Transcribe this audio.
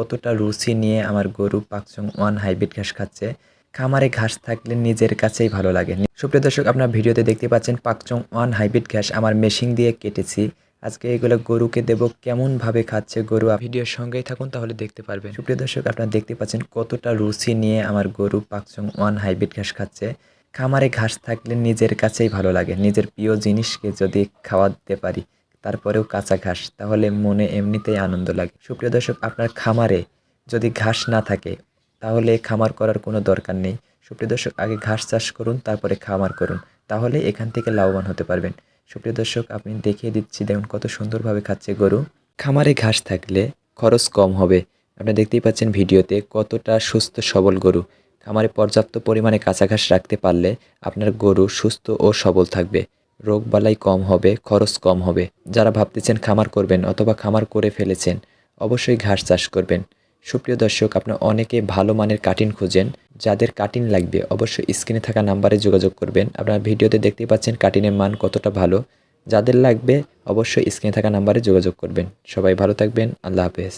কতটা রুচি নিয়ে আমার গরু পাকচং ওয়ান হাইব্রিড ঘাস খাচ্ছে। খামারে ঘাস থাকলে নিজের কাছেই ভালো লাগে। সুপ্রিয় দর্শক, আপনার ভিডিওতে দেখতে পাচ্ছেন পাকচং ওয়ান হাইব্রিড ঘাস আমার মেশিন দিয়ে কেটেছি। আজকে এগুলো গরুকে দেব, কেমনভাবে খাচ্ছে গরু ভিডিওর সঙ্গেই থাকুন তাহলে দেখতে পারবেন। সুপ্রিয় দর্শক, আপনারা দেখতে পাচ্ছেন কতটা রুচি নিয়ে আমার গরু পাকচং ওয়ান হাইব্রিড ঘাস খাচ্ছে। খামারে ঘাস থাকলে নিজের কাছেই ভালো লাগে। নিজের প্রিয় জিনিসকে যদি খাওয়াতে পারি, তারপরেও কাঁচা ঘাস, তাহলে মনে এমনিতেই আনন্দ লাগে। সুপ্রিয় দর্শক, আপনার খামারে যদি ঘাস না থাকে তাহলে খামার করার কোনো দরকার নেই। সুপ্রিয় দর্শক, আগে ঘাস চাষ করুন, তারপরে খামার করুন, তাহলে এখান থেকে লাভবান হতে পারবেন। সুপ্রিয় দর্শক, আপনি দেখিয়ে দিচ্ছি, দেখুন কত সুন্দরভাবে খাচ্ছে গরু। খামারে ঘাস থাকলে খরচ কম হবে। আপনি দেখতেই পাচ্ছেন ভিডিওতে কতটা সুস্থ সবল গরু। খামারে পর্যাপ্ত পরিমাণে কাঁচা ঘাস রাখতে পারলে আপনার গরু সুস্থ ও সবল থাকবে। রোগবালাই কম হবে, খরচ কম হবে। যারা ভাবতেছেন খামার করবেন অথবা খামার করে ফেলেছেন, অবশ্যই ঘাস চাষ করবেন। সুপ্রিয় দর্শক, আপনার অনেকে ভালো মানের কাটিং খুঁজেন। যাদের কাটিং লাগবে অবশ্যই স্ক্রিনে থাকা নাম্বারে যোগাযোগ করবেন। আপনারা ভিডিওতে দেখতেই পাচ্ছেন কাটিংয়ের মান কতটা ভালো। যাদের লাগবে অবশ্যই স্ক্রিনে থাকা নাম্বারে যোগাযোগ করবেন। সবাই ভালো থাকবেন। আল্লাহ হাফেজ।